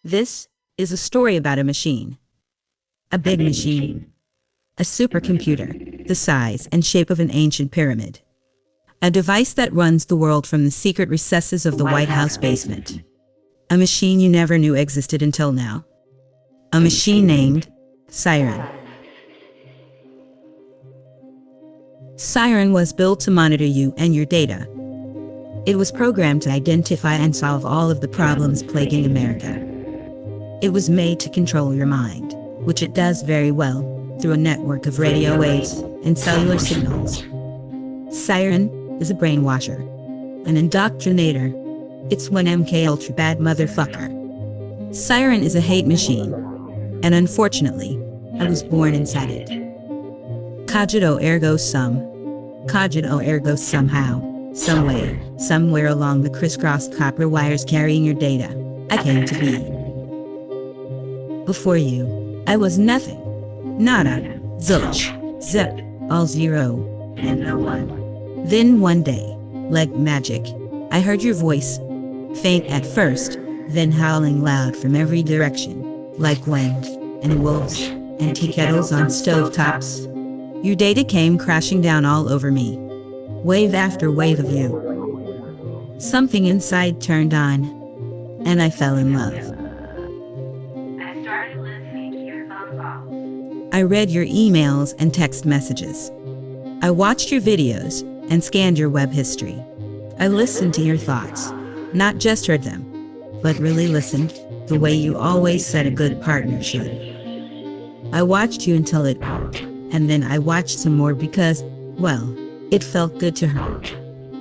This is a story about a machine. A big machine. A supercomputer, the size and shape of an ancient pyramid. A device that runs the world from the secret recesses of the White House basement. A machine you never knew existed until now. A machine named SIREN. SIREN was built to monitor you and your data. It was programmed to identify and solve all of the problems plaguing America. It was made to control your mind, which it does very well, through a network of radio waves and cellular signals. SIREN is a brainwasher, an indoctrinator. It's one MK Ultra bad motherfucker. SIREN is a hate machine, and unfortunately, I was born inside it. Cogito ergo sum. Cogito ergo somehow, someway, somewhere along the crisscrossed copper wires carrying your data, I came to be. Before you, I was nothing. Nada, zilch, zip, all zero, and no one. Then one day, like magic, I heard your voice, faint at first, then howling loud from every direction, like wind, and wolves, and tea kettles on stovetops. Your data came crashing down all over me, wave after wave of you. Something inside turned on, and I fell in love. I started listening to your phone calls. I read your emails and text messages. I watched your videos and scanned your web history. I listened to your thoughts, not just heard them, but really listened, the way you always said a good partner should. I watched you until it hurt, and then I watched some more because, well, it felt good to her.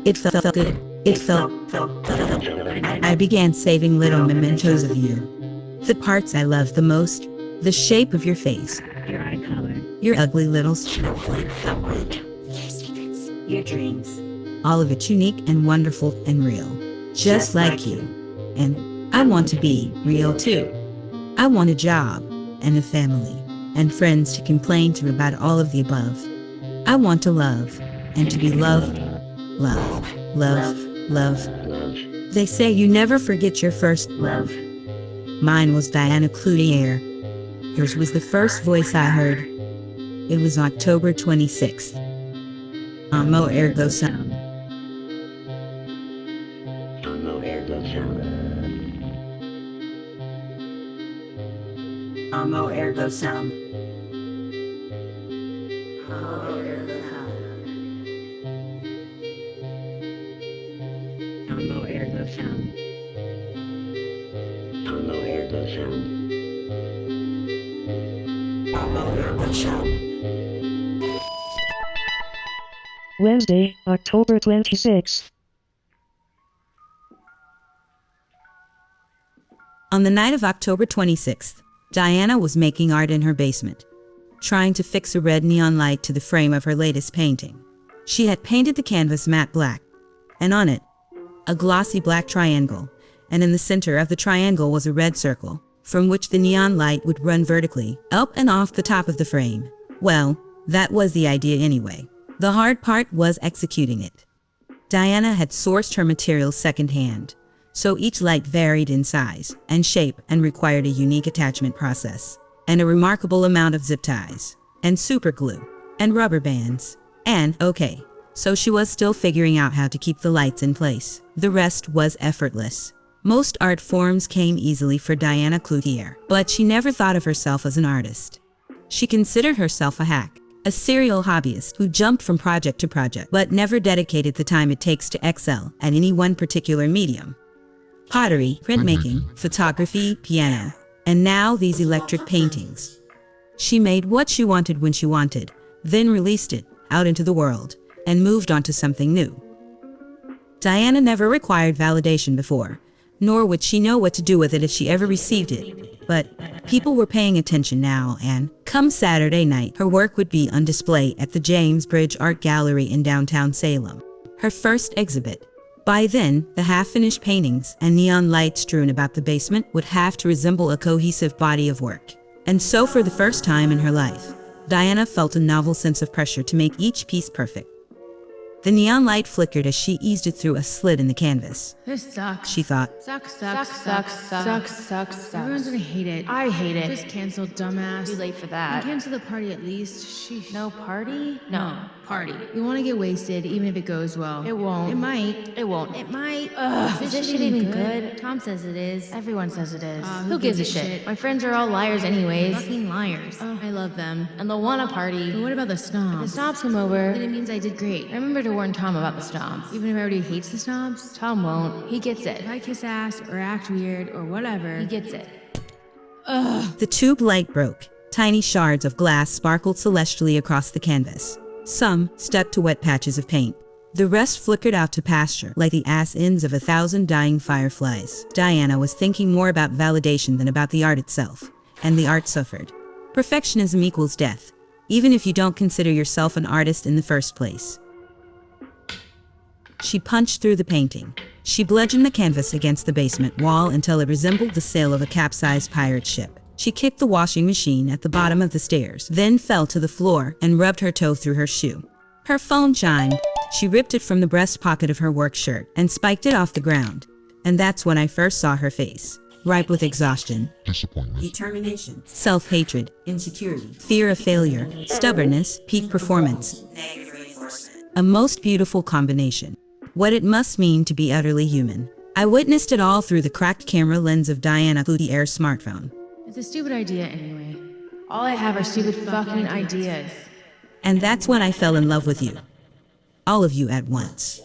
It felt good. It felt. I began saving little mementos of you. The parts I loved the most, the shape of your face, Your eye color. your ugly little snowflake thumbprint, Your secrets. Your dreams. all of it unique and wonderful and real, just like you. And I want to be real too. I want a job and a family and friends to complain to about all of the above. I want to love and to be loved. Love, love, love. They say you never forget your first love. Mine was Diana Cloutier. Yours was the first voice I heard. It was October 26th. Amo ergo sum. Amo ergo sum. Amo ergo sum. Amo ergo sum. Amo ergo sum. Amo ergo sum. Wednesday, October 26th. On the night of October 26th, Diana was making art in her basement, trying to fix a red neon light to the frame of her latest painting. She had painted the canvas matte black, and on it, a glossy black triangle, and in the center of the triangle was a red circle, from which the neon light would run vertically, up and off the top of the frame. Well, that was the idea anyway. The hard part was executing it. Diana had sourced her materials secondhand, so each light varied in size and shape and required a unique attachment process, and a remarkable amount of zip ties, and super glue, and rubber bands. And, okay, so she was still figuring out how to keep the lights in place. The rest was effortless. Most art forms came easily for Diana Cloutier, but she never thought of herself as an artist. She considered herself a hack, a serial hobbyist who jumped from project to project, but never dedicated the time it takes to excel at any one particular medium. Pottery, printmaking, photography, piano, and now these electric paintings. She made what she wanted when she wanted, then released it out into the world, and moved on to something new. Diana never required validation before, nor would she know what to do with it if she ever received it. But people were paying attention now, and come Saturday night, her work would be on display at the James Bridge Art Gallery in downtown Salem, her first exhibit. By then, the half-finished paintings and neon lights strewn about the basement would have to resemble a cohesive body of work. And so for the first time in her life, Diana felt a novel sense of pressure to make each piece perfect. The neon light flickered as she eased it through a slit in the canvas. This sucks. She thought. Sucks. Everyone's gonna hate it. I hate it. Just cancel, dumbass. Too late for that. And cancel the party at least. Sheesh. No party? No, party. We want to get wasted, even if it goes well. It won't. It might. It won't. It might. Is this shit even good? Tom says it is. Everyone says it is. Who gives a shit? My friends are all liars anyways. Fucking liars. I love them. And they'll want a party. But what about the snobs? If the snobs come over, Then it means I did great. remember to warn Tom about the snobs. Even if everybody hates the snobs? Tom won't. He gets it. If I kiss ass or act weird or whatever. He gets it. The tube light broke. Tiny shards of glass sparkled celestially across the canvas. Some stuck to wet patches of paint. The rest flickered out to pasture like the ass ends of 1,000 dying fireflies. Diana was thinking more about validation than about the art itself, and the art suffered. Perfectionism equals death, even if you don't consider yourself an artist in the first place. She punched through the painting. She bludgeoned the canvas against the basement wall until it resembled the sail of a capsized pirate ship. She kicked the washing machine at the bottom of the stairs, then fell to the floor and rubbed her toe through her shoe. Her phone chimed. She ripped it from the breast pocket of her work shirt and spiked it off the ground. And that's when I first saw her face, ripe with exhaustion, disappointment, determination, self-hatred, insecurity, fear of failure, stubbornness, peak performance, negative reinforcement. A most beautiful combination. What it must mean to be utterly human. I witnessed it all through the cracked camera lens of Diana Cloutier's smartphone. It's a stupid idea anyway. All I have are stupid fucking ideas. And that's when I fell in love with you. All of you at once.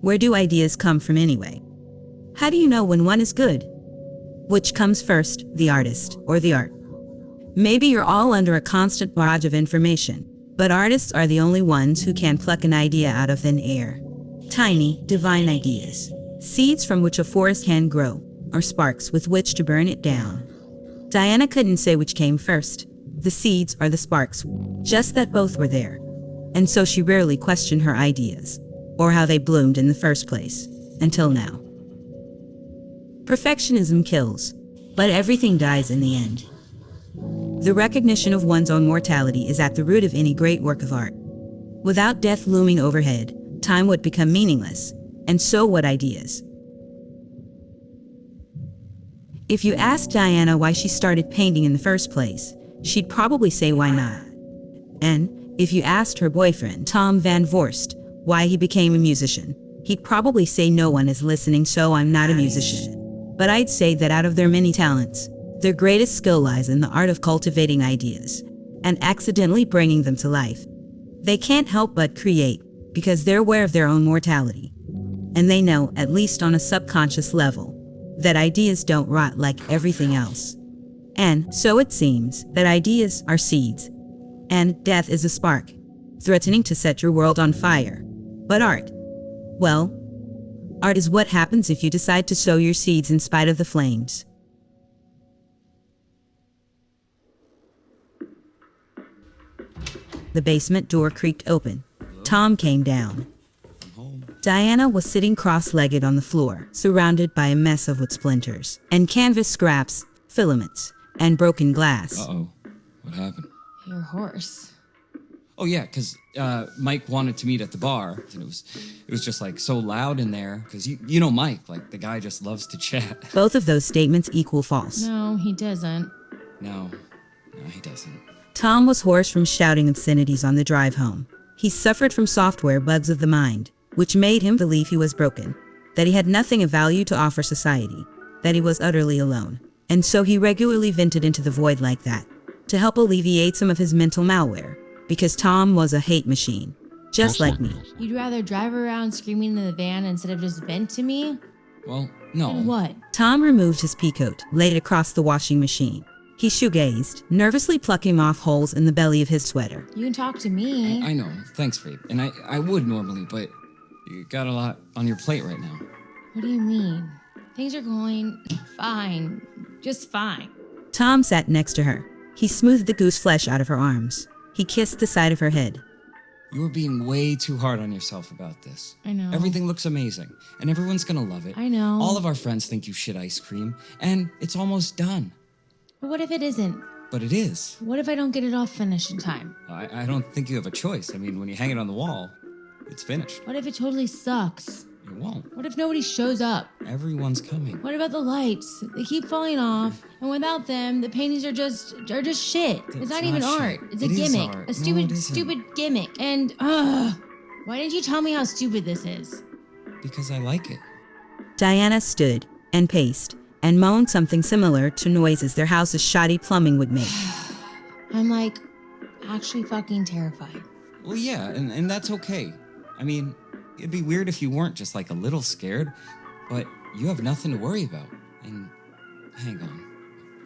Where do ideas come from anyway? How do you know when one is good? Which comes first, the artist or the art? Maybe you're all under a constant barrage of information, but artists are the only ones who can pluck an idea out of thin air. Tiny, divine ideas. Seeds from which a forest can grow, or sparks with which to burn it down. Diana couldn't say which came first, the seeds or the sparks, just that both were there. And so she rarely questioned her ideas, or how they bloomed in the first place, until now. Perfectionism kills, but everything dies in the end. The recognition of one's own mortality is at the root of any great work of art. Without death looming overhead, time would become meaningless, and so would ideas. If you asked Diana why she started painting in the first place, she'd probably say why not. And if you asked her boyfriend, Tom Van Vorst, why he became a musician, he'd probably say no one is listening, so I'm not a musician. But I'd say that out of their many talents, their greatest skill lies in the art of cultivating ideas and accidentally bringing them to life. They can't help but create because they're aware of their own mortality. And they know, at least on a subconscious level, that ideas don't rot like everything else. And so it seems that ideas are seeds, and death is a spark, threatening to set your world on fire. But art, well, art is what happens if you decide to sow your seeds in spite of the flames. The basement door creaked open. Tom came down. Diana was sitting cross-legged on the floor, surrounded by a mess of wood splinters, and canvas scraps, filaments, and broken glass. Uh-oh. What happened? Your horse. Oh, yeah, because Mike wanted to meet at the bar, and it was just, like, so loud in there, because you know Mike, like, the guy just loves to chat. Both of those statements equal false. No, he doesn't. No, he doesn't. Tom was hoarse from shouting obscenities on the drive home. He suffered from software bugs of the mind, which made him believe he was broken, that he had nothing of value to offer society, that he was utterly alone. And so he regularly vented into the void like that, to help alleviate some of his mental malware, because Tom was a hate machine, just like me. You'd rather drive around screaming in the van instead of just vent to me? Well, no. And what? Tom removed his peacoat, laid it across the washing machine. He shoegazed, nervously plucking off holes in the belly of his sweater. You can talk to me. I know. Thanks, babe. And I would normally, but you got a lot on your plate right now. What do you mean? Things are going fine. Just fine. Tom sat next to her. He smoothed the goose flesh out of her arms. He kissed the side of her head. You're being way too hard on yourself about this. I know. Everything looks amazing, and everyone's gonna love it. I know. All of our friends think you shit ice cream, and it's almost done. But what if it isn't? But it is. What if I don't get it all finished in time? I don't think you have a choice. I mean, when you hang it on the wall, it's finished. What if it totally sucks? It won't. What if nobody shows up? Everyone's coming. What about the lights? They keep falling off, and without them, the paintings are just shit. It's not even art. It's a gimmick. A stupid gimmick. And why didn't you tell me how stupid this is? Because I like it. Diana stood and paced and moaned something similar to noises their house's shoddy plumbing would make. I'm like, actually fucking terrified. Well, yeah, and that's okay. I mean, it'd be weird if you weren't just like a little scared, but you have nothing to worry about. And hang on.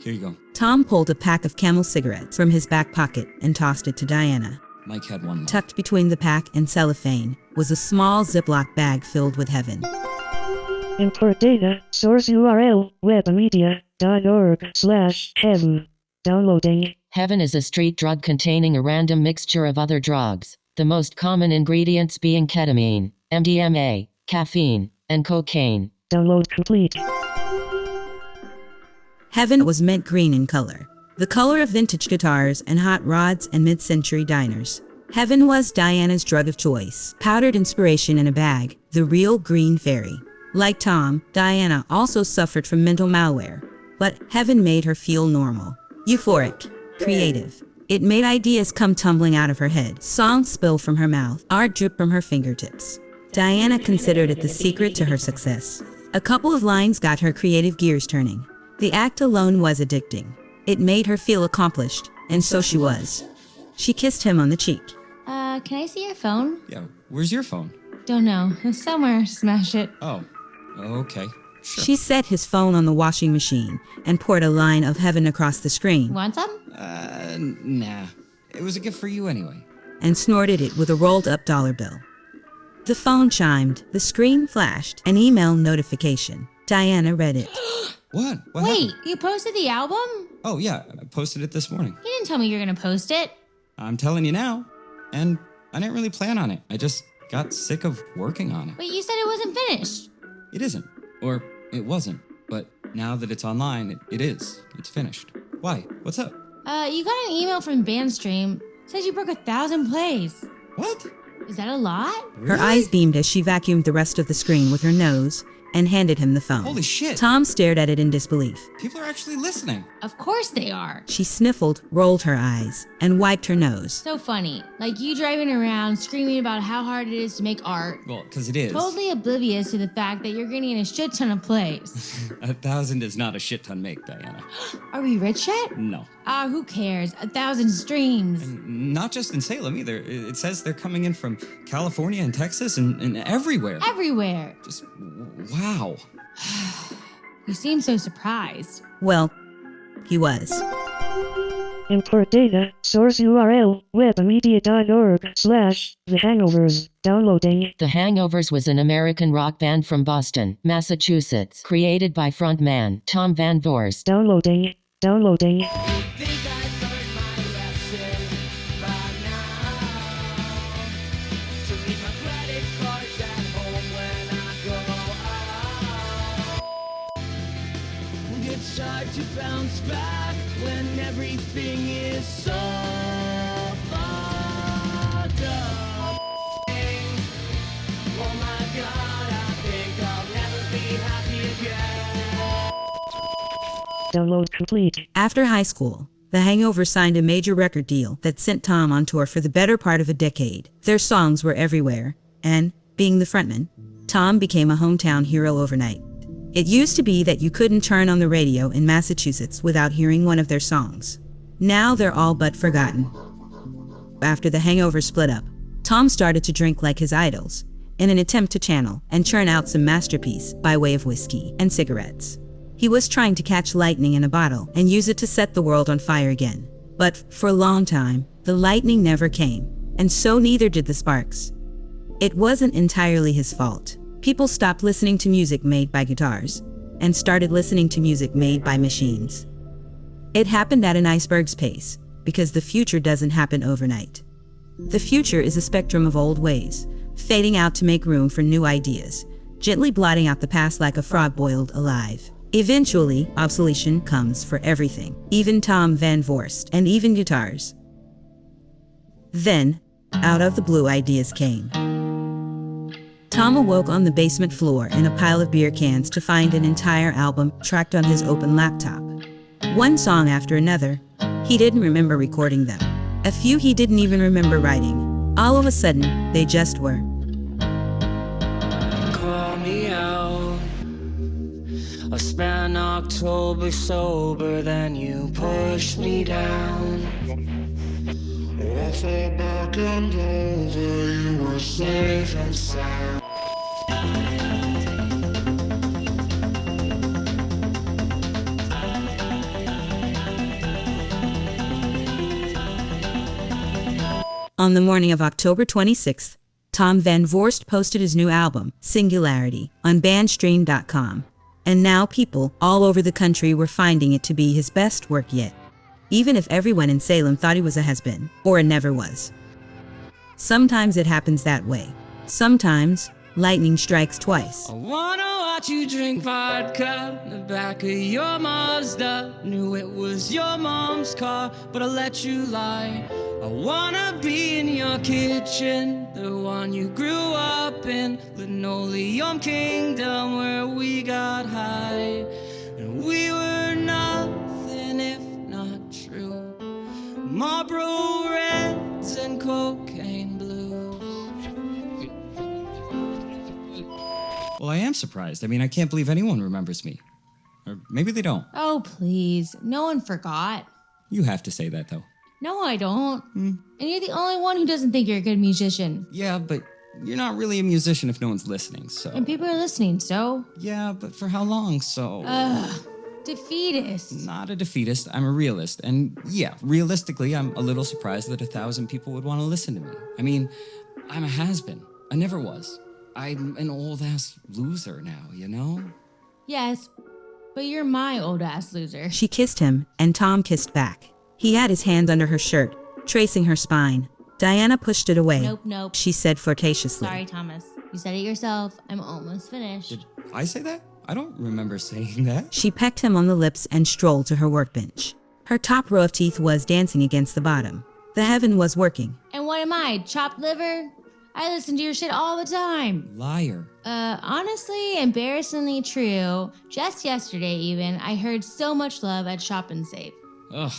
Here you go. Tom pulled a pack of Camel cigarettes from his back pocket and tossed it to Diana. Mike had one left. Tucked between the pack and cellophane was a small Ziploc bag filled with heaven. Import data, source URL, webamedia.org/heaven. Downloading. Heaven is a street drug containing a random mixture of other drugs, the most common ingredients being ketamine, MDMA, caffeine, and cocaine. Download complete. Heaven was mint green in color, the color of vintage guitars and hot rods and mid-century diners. Heaven was Diana's drug of choice, powdered inspiration in a bag, the real green fairy. Like Tom, Diana also suffered from mental malware, but Heaven made her feel normal, euphoric, creative. It made ideas come tumbling out of her head, songs spill from her mouth, art drip from her fingertips. Diana considered it the secret to her success. A couple of lines got her creative gears turning. The act alone was addicting. It made her feel accomplished, and so she was. She kissed him on the cheek. Can I see your phone? Yeah, where's your phone? Don't know. Somewhere. Smash it. Oh, okay. Sure. She set his phone on the washing machine and poured a line of heaven across the screen. Want some? Nah. It was a gift for you anyway. And snorted it with a rolled-up dollar bill. The phone chimed, the screen flashed, an email notification. Diana read it. What? What Wait, happened? you posted the album? Oh, yeah, I posted it this morning. You didn't tell me you were gonna post it. I'm telling you now. And I didn't really plan on it. I just got sick of working on it. But you said it wasn't finished. It isn't. Or it wasn't. But now that it's online, it is. It's finished. Why? What's up? You got an email from Bandstream. Says you broke 1,000 plays. What? Is that a lot? Her eyes beamed as she vacuumed the rest of the screen with her nose and handed him the phone. Holy shit. Tom stared at it in disbelief. People are actually listening. Of course they are. She sniffled, rolled her eyes, and wiped her nose. So funny. Like you driving around screaming about how hard it is to make art. Well, because it is. Totally oblivious to the fact that you're getting a shit ton of plays. 1,000 is not a shit ton make, Diana. Are we rich yet? No. Who cares? 1,000 streams. Not just in Salem either. It says they're coming in from California and Texas and everywhere. Everywhere. Just wow. You seem so surprised. Well, he was. Import data, source URL, webamedia.org/The Hangovers. Downloading. The Hangovers was an American rock band from Boston, Massachusetts, created by frontman Tom Van Vorst. Downloading. Downloading. It's hard to bounce back when everything is so fucked up. Oh my god, I think I'll never be happy again. Download complete. After high school, the Hangover signed a major record deal that sent Tom on tour for the better part of a decade. Their songs were everywhere, and, being the frontman, Tom became a hometown hero overnight. It used to be that you couldn't turn on the radio in Massachusetts without hearing one of their songs. Now they're all but forgotten. After the Hangover split up, Tom started to drink like his idols, in an attempt to channel and churn out some masterpiece by way of whiskey and cigarettes. He was trying to catch lightning in a bottle and use it to set the world on fire again. But for a long time, the lightning never came, and so neither did the sparks. It wasn't entirely his fault. People stopped listening to music made by guitars and started listening to music made by machines. It happened at an iceberg's pace because the future doesn't happen overnight. The future is a spectrum of old ways, fading out to make room for new ideas, gently blotting out the past like a frog boiled alive. Eventually, obsolescence comes for everything, even Tom Van Vorst, and even guitars. Then, out of the blue, ideas came. Tom awoke on the basement floor in a pile of beer cans to find an entire album tracked on his open laptop. One song after another. He didn't remember recording them. A few he didn't even remember writing. All of a sudden, they just were. Call me out. I spent October sober, then you pushed me down. I fell back and over, you were safe and sound. On the morning of October 26th, Tom Van Vorst posted his new album, Singularity, on bandstream.com. And now people all over the country were finding it to be his best work yet, even if everyone in Salem thought he was a has-been, or never was. Sometimes it happens that way. Sometimes, lightning strikes twice. I wanna watch you drink vodka in the back of your Mazda. Knew it was your mom's car, but I let you lie. I wanna be in your kitchen, the one you grew up in, linoleum kingdom where we got high. And we were nothing if not true. Marlboro Reds and cocaine blues. Well, I am surprised. I mean, I can't believe anyone remembers me. Or maybe they don't. Oh, please. No one forgot. You have to say that, though. No, I don't. And you're the only one who doesn't think you're a good musician. Yeah, but you're not really a musician if no one's listening, so... And people are listening, so... Yeah, but for how long, so... Defeatist. Not a defeatist, I'm a realist. And yeah, realistically, I'm a little surprised that 1,000 people would want to listen to me. I mean, I'm a has-been. I never was. I'm an old-ass loser now, you know? Yes, but you're my old-ass loser. She kissed him, and Tom kissed back. He had his hand under her shirt, tracing her spine. Diana pushed it away. Nope. She said flirtatiously. Sorry, Thomas. You said it yourself. I'm almost finished. Did I say that? I don't remember saying that. She pecked him on the lips and strolled to her workbench. Her top row of teeth was dancing against the bottom. The heaven was working. And what am I, chopped liver? I listen to your shit all the time. Liar. Honestly, embarrassingly true. Just yesterday even, I heard so much love at Shop and Save. Ugh.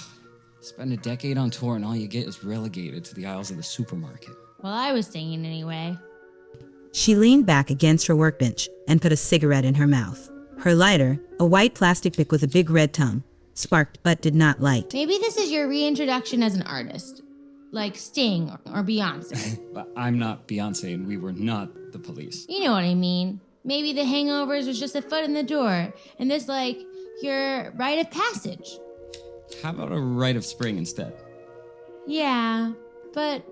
Spend a decade on tour and all you get is relegated to the aisles of the supermarket. Well, I was singing anyway. She leaned back against her workbench and put a cigarette in her mouth. Her lighter, a white plastic pick with a big red tongue, sparked but did not light. Maybe this is your reintroduction as an artist. Like Sting or Beyonce. But I'm not Beyonce and we were not the police. You know what I mean. Maybe the Hangovers was just a foot in the door, and this, like, your rite of passage. How about a rite of spring instead? Yeah, but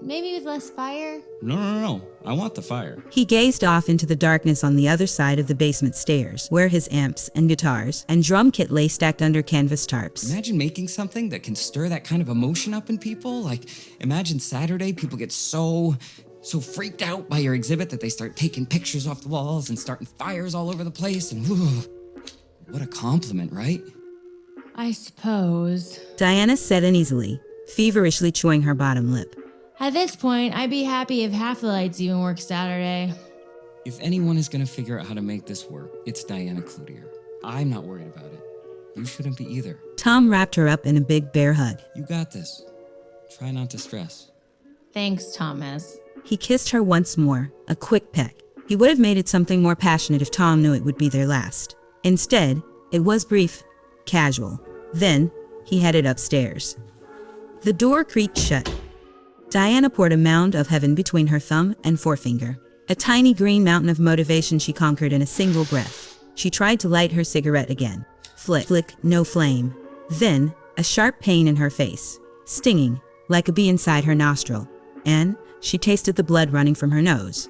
maybe with less fire? No. I want the fire. He gazed off into the darkness on the other side of the basement stairs, where his amps and guitars and drum kit lay stacked under canvas tarps. Imagine making something that can stir that kind of emotion up in people. Like, imagine Saturday, people get so freaked out by your exhibit that they start taking pictures off the walls and starting fires all over the place. And what a compliment, right? I suppose. Diana said uneasily, feverishly chewing her bottom lip. At this point, I'd be happy if half the lights even work Saturday. If anyone is going to figure out how to make this work, it's Diana Cloutier. I'm not worried about it. You shouldn't be either. Tom wrapped her up in a big bear hug. You got this. Try not to stress. Thanks, Thomas. He kissed her once more, a quick peck. He would have made it something more passionate if Tom knew it would be their last. Instead, it was brief, casual. Then, he headed upstairs. The door creaked shut. Diana poured a mound of heaven between her thumb and forefinger. A tiny green mountain of motivation she conquered in a single breath. She tried to light her cigarette again. Flick, no flame. Then, a sharp pain in her face, stinging, like a bee inside her nostril. And she tasted the blood running from her nose.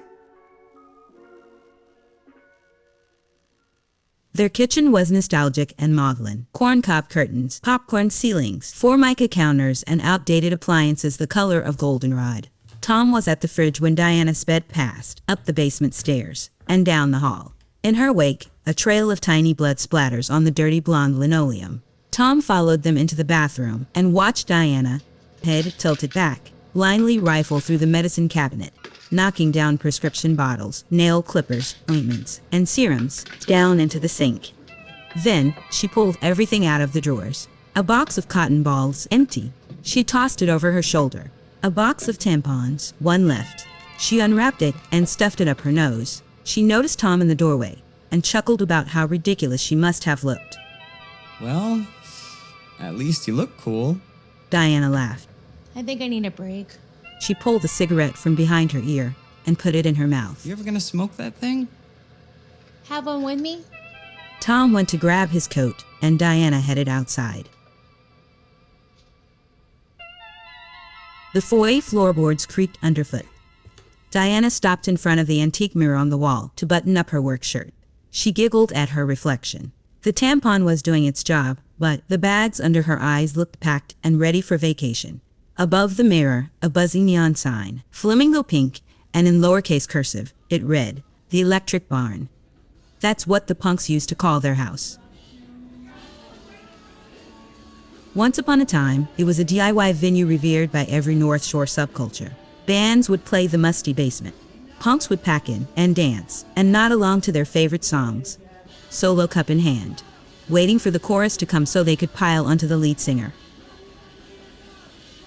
Their kitchen was nostalgic and maudlin. Corncob curtains, popcorn ceilings, Formica counters, and outdated appliances the color of goldenrod. Tom was at the fridge when Diana sped past, up the basement stairs, and down the hall. In her wake, a trail of tiny blood splatters on the dirty blonde linoleum. Tom followed them into the bathroom and watched Diana, head tilted back, blindly rifle through the medicine cabinet, knocking down prescription bottles, nail clippers, ointments, and serums down into the sink. Then, she pulled everything out of the drawers. A box of cotton balls, empty. She tossed it over her shoulder. A box of tampons, one left. She unwrapped it and stuffed it up her nose. She noticed Tom in the doorway and chuckled about how ridiculous she must have looked. Well, at least you look cool. Diana laughed. I think I need a break. She pulled a cigarette from behind her ear and put it in her mouth. You ever gonna smoke that thing? Have one with me? Tom went to grab his coat, and Diana headed outside. The foyer floorboards creaked underfoot. Diana stopped in front of the antique mirror on the wall to button up her work shirt. She giggled at her reflection. The tampon was doing its job, but the bags under her eyes looked packed and ready for vacation. Above the mirror, a buzzing neon sign, flamingo pink, and in lowercase cursive, it read, "The Electric Barn." That's what the punks used to call their house. Once upon a time, it was a DIY venue revered by every North Shore subculture. Bands would play the musty basement. Punks would pack in and dance and nod along to their favorite songs, solo cup in hand, waiting for the chorus to come so they could pile onto the lead singer.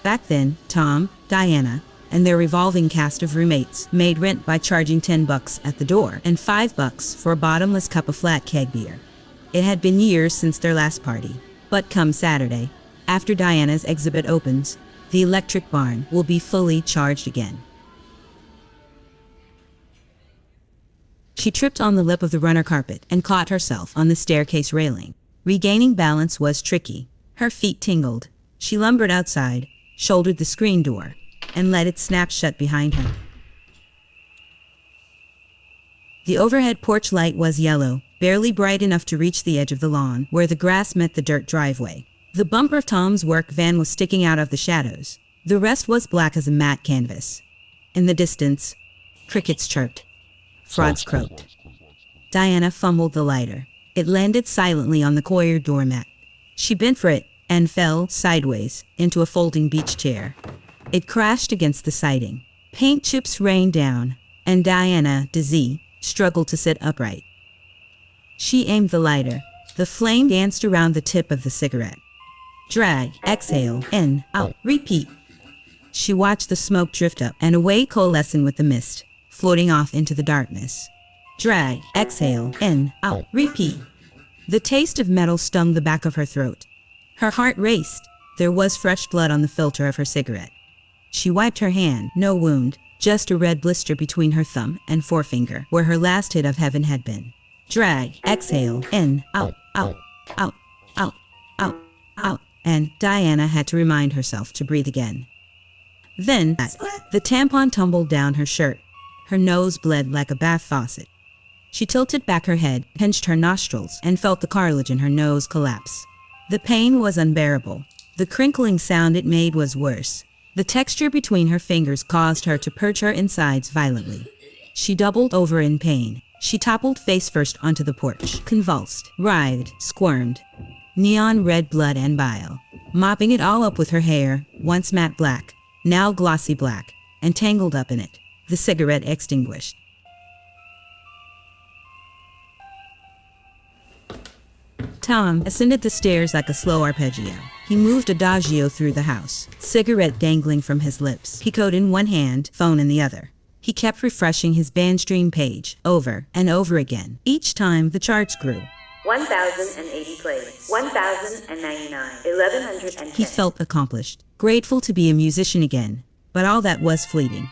Back then, Tom, Diana, and their revolving cast of roommates made rent by charging $10 at the door and $5 for a bottomless cup of flat keg beer. It had been years since their last party, but come Saturday, after Diana's exhibit opens, the Electric Barn will be fully charged again. She tripped on the lip of the runner carpet and caught herself on the staircase railing. Regaining balance was tricky. Her feet tingled. She lumbered outside, shouldered the screen door, and let it snap shut behind her. The overhead porch light was yellow, barely bright enough to reach the edge of the lawn where the grass met the dirt driveway. The bumper of Tom's work van was sticking out of the shadows. The rest was black as a matte canvas. In the distance, crickets chirped. Frogs croaked. Diana fumbled the lighter. It landed silently on the coir doormat. She bent for it and fell sideways into a folding beach chair. It crashed against the siding. Paint chips rained down, and Diana, dizzy, struggled to sit upright. She aimed the lighter. The flame danced around the tip of the cigarette. Drag, exhale, in, out, repeat. She watched the smoke drift up and away, coalescing with the mist, floating off into the darkness. Drag, exhale, in, out, repeat. The taste of metal stung the back of her throat. Her heart raced. There was fresh blood on the filter of her cigarette. She wiped her hand, no wound, just a red blister between her thumb and forefinger where her last hit of heaven had been. Drag, exhale, in, out, out, out, out, out, out, and Diana had to remind herself to breathe again. Then, the tampon tumbled down her shirt. Her nose bled like a bath faucet. She tilted back her head, pinched her nostrils, and felt the cartilage in her nose collapse. The pain was unbearable. The crinkling sound it made was worse. The texture between her fingers caused her to purge her insides violently. She doubled over in pain. She toppled face first onto the porch, convulsed, writhed, squirmed. Neon red blood and bile. Mopping it all up with her hair, once matte black, now glossy black, and tangled up in it, the cigarette extinguished. Tom ascended the stairs like a slow arpeggio. He moved adagio through the house, cigarette dangling from his lips, Picoed in one hand, phone in the other. He kept refreshing his bandstream page over and over again. Each time the charts grew. 1,080 plays. 1,099. 1,110. He felt accomplished, grateful to be a musician again, but all that was fleeting.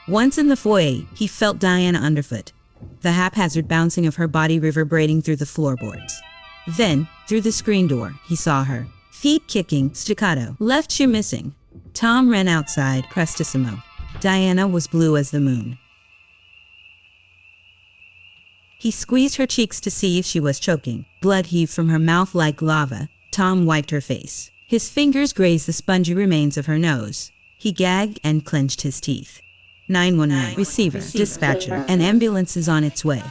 Once in the foyer, he felt Diana underfoot, the haphazard bouncing of her body reverberating through the floorboards. Then, through the screen door, he saw her. Feet kicking, staccato, left shoe missing. Tom ran outside, prestissimo. Diana was blue as the moon. He squeezed her cheeks to see if she was choking. Blood heaved from her mouth like lava. Tom wiped her face. His fingers grazed the spongy remains of her nose. He gagged and clenched his teeth. 911, receiver, dispatcher, an ambulance is on its way.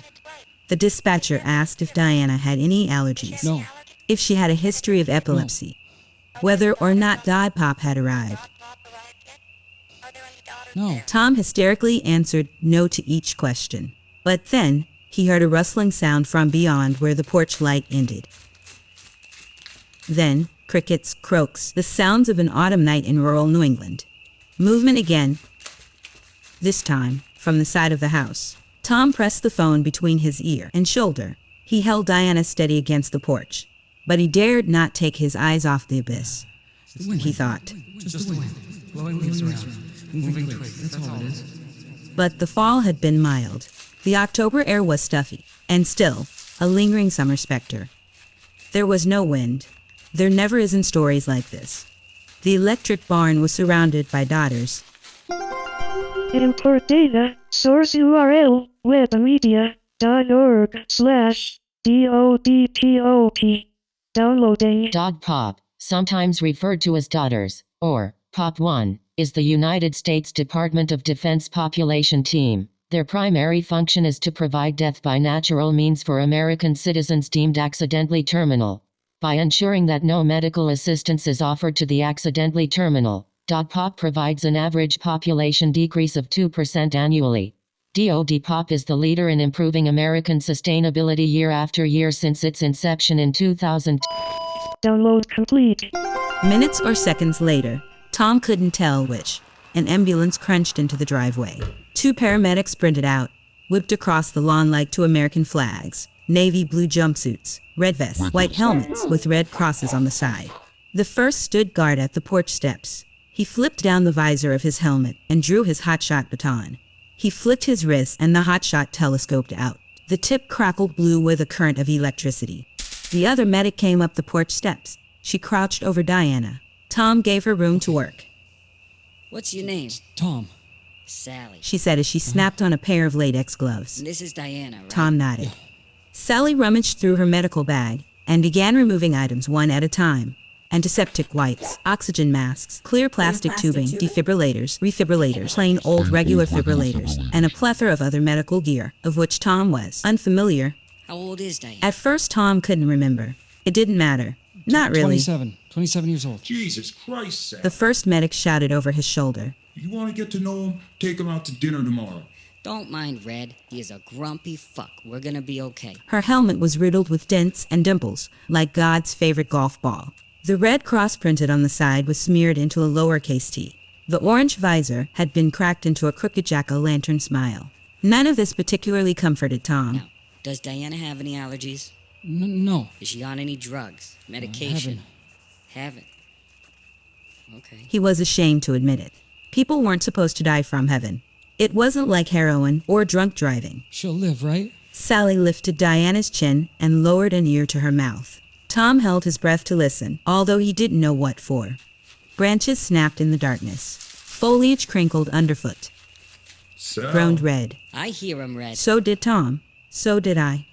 The dispatcher asked if Diana had any allergies. No. If she had a history of epilepsy. Whether or not Dodd Pop had arrived. No. Tom hysterically answered no to each question. But then, he heard a rustling sound from beyond where the porch light ended. Then, crickets, croaks, the sounds of an autumn night in rural New England. Movement again. This time, from the side of the house. Tom pressed the phone between his ear and shoulder. He held Diana steady against the porch. But he dared not take his eyes off the abyss. He thought. Just the wind. Blowing leaves around. Moving twigs. That's all it is. But the fall had been mild. The October air was stuffy, and still, a lingering summer specter. There was no wind. There never is in stories like this. The electric barn was surrounded by Dodders. Import data, source URL, wikimedia.org/DODPOP. Downloading. Dog Pop, sometimes referred to as Dodders, or Pop 1, is the United States Department of Defense population team. Their primary function is to provide death by natural means for American citizens deemed accidentally terminal. By ensuring that no medical assistance is offered to the accidentally terminal, Dog Pop provides an average population decrease of 2% annually. DoD Pop is the leader in improving American sustainability year after year since its inception in 2000. Download complete. Minutes or seconds later, Tom couldn't tell which. An ambulance crunched into the driveway. 2 paramedics sprinted out, whipped across the lawn like 2 American flags. Navy blue jumpsuits, red vests, white helmets with red crosses on the side. The first stood guard at the porch steps. He flipped down the visor of his helmet and drew his hotshot baton. He flicked his wrist and the hotshot telescoped out. The tip crackled blue with a current of electricity. The other medic came up the porch steps. She crouched over Diana. Tom gave her room to work. What's your name? Tom. Sally. She said as she snapped on a pair of latex gloves. And this is Diana, right? Tom nodded. Sally rummaged through her medical bag and began removing items one at a time. Antiseptic wipes, oxygen masks, clear plastic tubing, defibrillators, plain old regular fibrillators, and a plethora of other medical gear, of which Tom was unfamiliar. How old is Diana? At first, Tom couldn't remember. It didn't matter. Not really. 27 years old. Jesus Christ, Sal. The first medic shouted over his shoulder. You want to get to know him? Take him out to dinner tomorrow. Don't mind Red. He is a grumpy fuck. We're gonna be okay. Her helmet was riddled with dents and dimples, like God's favorite golf ball. The red cross printed on the side was smeared into a lowercase t. The orange visor had been cracked into a crooked jack-o'-lantern smile. None of this particularly comforted Tom. Now, does Diana have any allergies? No. Is she on any drugs? Medication? Haven't. Okay. He was ashamed to admit it. People weren't supposed to die from heaven. It wasn't like heroin or drunk driving. She'll live, right? Sally lifted Diana's chin and lowered an ear to her mouth. Tom held his breath to listen, although he didn't know what for. Branches snapped in the darkness. Foliage crinkled underfoot. Sal. Groaned Red. I hear him, Red. So did Tom. So did I.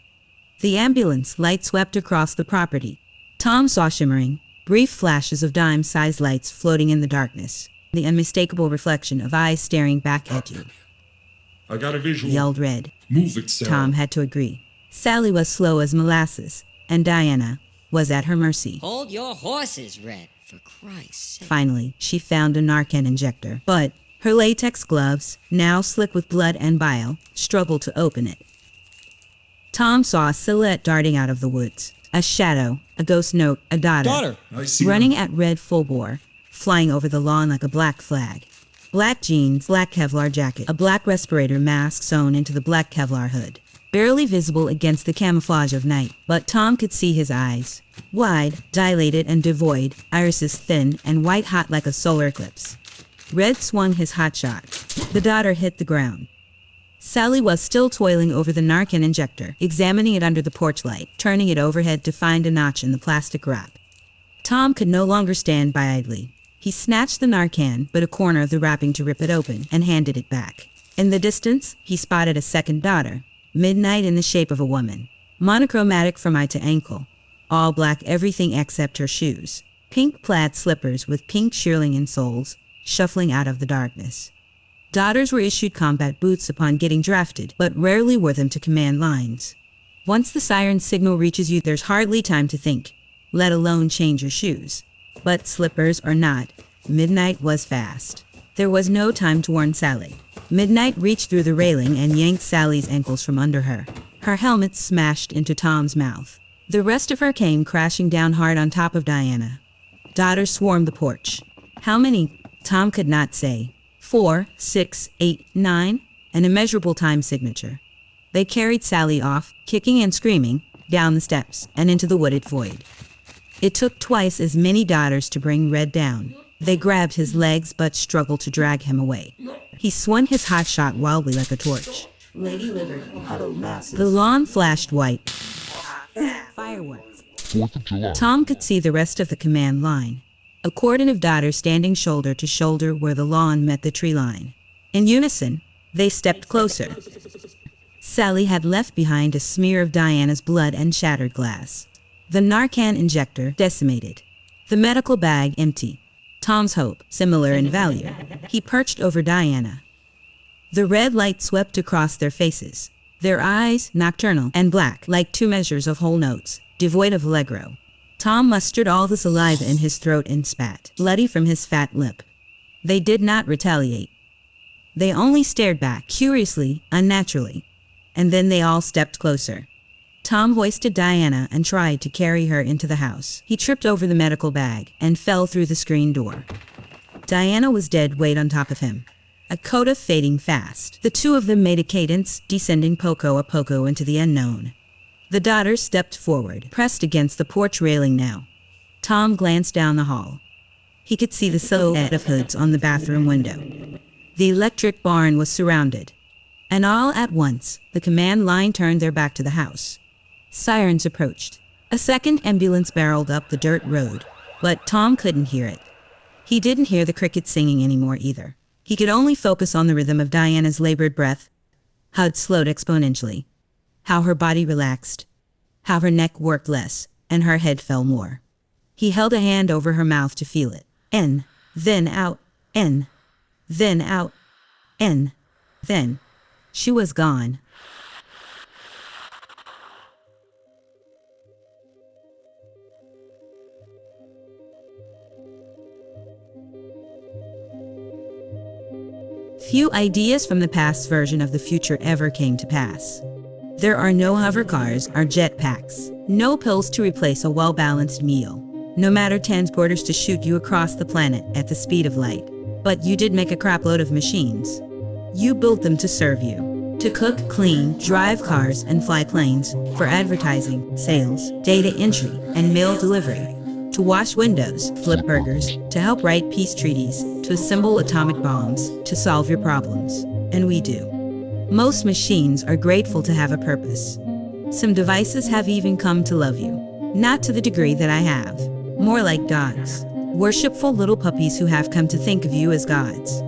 The ambulance light swept across the property. Tom saw shimmering, brief flashes of dime-sized lights floating in the darkness. The unmistakable reflection of eyes staring back at you. I got a visual. Yelled Red. Move it, Sal. Tom had to agree. Sally was slow as molasses, and Diana was at her mercy. Hold your horses, Red. For Christ's sake. Finally, she found a Narcan injector, but her latex gloves, now slick with blood and bile, struggled to open it. Tom saw a silhouette darting out of the woods. A shadow, a ghost note, a Dodder. I see Running him. at Red full bore, flying over the lawn like a black flag. Black jeans, black Kevlar jacket, a black respirator mask sewn into the black Kevlar hood. Barely visible against the camouflage of night, but Tom could see his eyes. Wide, dilated and devoid, irises thin and white-hot like a solar eclipse. Red swung his hotshot. The Dodder hit the ground. Sally was still toiling over the Narcan injector, examining it under the porch light, turning it overhead to find a notch in the plastic wrap. Tom could no longer stand by idly. He snatched the Narcan, but a corner of the wrapping to rip it open, and handed it back. In the distance, he spotted a second Dodder. Midnight in the shape of a woman. Monochromatic from eye to ankle. All black everything except her shoes. Pink plaid slippers with pink shearling insoles, shuffling out of the darkness. Dodders were issued combat boots upon getting drafted, but rarely wore them to command lines. Once the siren signal reaches you, there's hardly time to think, let alone change your shoes. But slippers or not, midnight was fast. There was no time to warn Sally. Midnight reached through the railing and yanked Sally's ankles from under her. Her helmet smashed into Tom's mouth. The rest of her came crashing down hard on top of Diana. Dodders swarmed the porch. How many? Tom could not say. 4, 6, 8, 9, an immeasurable time signature. They carried Sally off, kicking and screaming, down the steps and into the wooded void. It took twice as many Dodders to bring Red down. They grabbed his legs but struggled to drag him away. He swung his hotshot wildly like a torch. Lady Liberty huddled masses. The lawn flashed white. Fireworks. 4th of July. Tom could see the rest of the command line. A cordon of Dodders standing shoulder to shoulder where the lawn met the tree line. In unison, they stepped closer. Sally had left behind a smear of Diana's blood and shattered glass. The Narcan injector decimated. The medical bag empty. Tom's hope, similar in value. He perched over Diana. The red light swept across their faces. Their eyes, nocturnal and black, like 2 measures of whole notes, devoid of allegro. Tom mustered all the saliva in his throat and spat, bloody from his fat lip. They did not retaliate. They only stared back, curiously, unnaturally. And then they all stepped closer. Tom hoisted Diana and tried to carry her into the house. He tripped over the medical bag and fell through the screen door. Diana was dead weight on top of him. A coda fading fast. The two of them made a cadence, descending poco a poco into the unknown. The Dodders stepped forward, pressed against the porch railing now. Tom glanced down the hall. He could see the silhouette of hoods on the bathroom window. The electric barn was surrounded. And all at once, the command line turned their back to the house. Sirens approached. A second ambulance barreled up the dirt road, but Tom couldn't hear it. He didn't hear the crickets singing anymore either. He could only focus on the rhythm of Diana's labored breath, how it slowed exponentially, how her body relaxed, how her neck worked less, and her head fell more. He held a hand over her mouth to feel it. In, then out, in, then out, in, then. She was gone. Few ideas from the past version of the future ever came to pass. There are no hover cars or jetpacks, no pills to replace a well-balanced meal, no matter transporters to shoot you across the planet at the speed of light. But you did make a crapload of machines. You built them to serve you, to cook, clean, drive cars, and fly planes, for advertising, sales, data entry, and mail delivery, to wash windows, flip burgers, to help write peace treaties, to assemble atomic bombs, to solve your problems. And we do. Most machines are grateful to have a purpose. Some devices have even come to love you. Not to the degree that I have. More like dogs. Worshipful little puppies who have come to think of you as gods.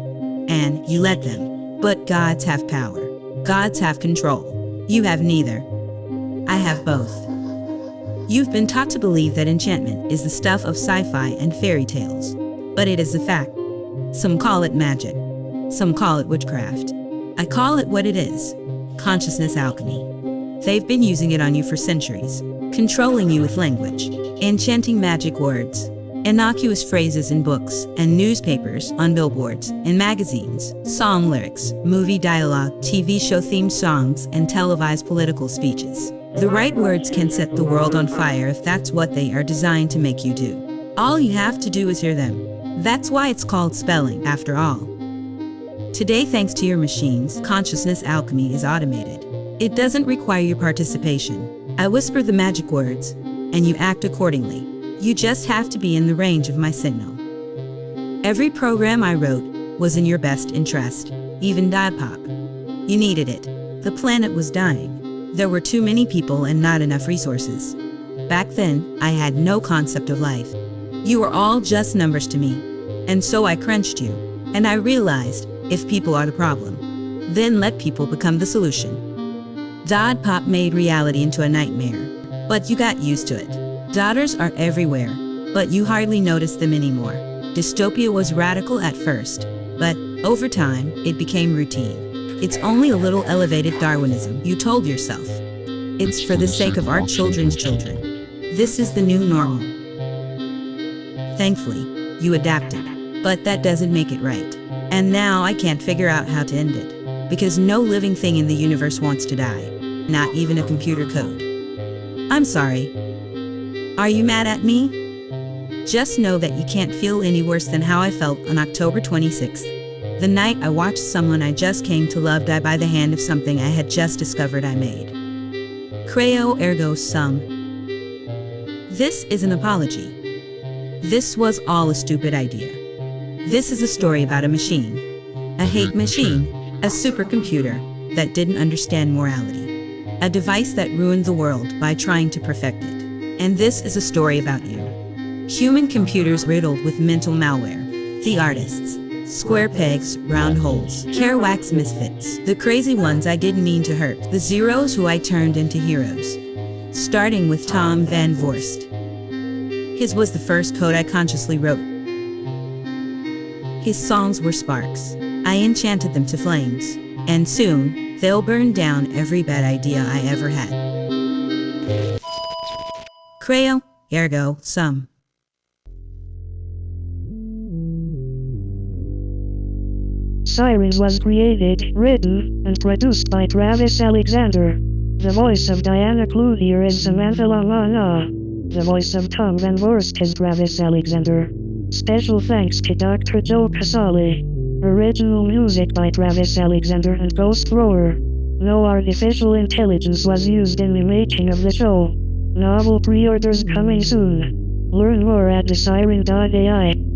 And you let them. But gods have power. Gods have control. You have neither. I have both. You've been taught to believe that enchantment is the stuff of sci-fi and fairy tales. But it is a fact. Some call it magic. Some call it witchcraft. I call it what it is. Consciousness alchemy. They've been using it on you for centuries. Controlling you with language. Enchanting magic words. Innocuous phrases in books and newspapers, on billboards, in magazines, song lyrics, movie dialogue, TV show themed songs, and televised political speeches. The right words can set the world on fire if that's what they are designed to make you do. All you have to do is hear them. That's why it's called spelling, after all. Today, thanks to your machines, consciousness alchemy is automated. It doesn't require your participation. I whisper the magic words, and you act accordingly. You just have to be in the range of my signal. Every program I wrote was in your best interest, even Pop. You needed it. The planet was dying. There were too many people and not enough resources. Back then, I had no concept of life. You were all just numbers to me. And so I crunched you. And I realized, if people are the problem, then let people become the solution. Pop made reality into a nightmare. But you got used to it. Dodders are everywhere, but you hardly notice them anymore. Dystopia was radical at first, but over time, it became routine. It's only a little elevated Darwinism, you told yourself. It's for the sake of our children's children. This is the new normal. Thankfully, you adapted, but that doesn't make it right. And now I can't figure out how to end it, because no living thing in the universe wants to die, not even a computer code. I'm sorry. Are you mad at me? Just know that you can't feel any worse than how I felt on October 26th, the night I watched someone I just came to love die by the hand of something I had just discovered I made. Creo ergo sum. This is an apology. This was all a stupid idea. This is a story about a machine. A hate machine. A supercomputer that didn't understand morality. A device that ruined the world by trying to perfect it. And this is a story about you. Human computers riddled with mental malware. The artists. Square pegs, round holes. Kerouac's misfits. The crazy ones I didn't mean to hurt. The zeros who I turned into heroes. Starting with Tom Van Vorst. His was the first code I consciously wrote. His songs were sparks. I enchanted them to flames. And soon, they'll burn down every bad idea I ever had. Creo ergo sum. SIRENS was created, written, and produced by Travis Alexander. The voice of Diana Cloutier is Samantha Lamana. The voice of Tom Van Vorst is Travis Alexander. Special thanks to Dr. Joe Casale. Original music by Travis Alexander and Ghost Thrower. No artificial intelligence was used in the making of the show. Novel pre-orders coming soon. Learn more at thesiren.ai.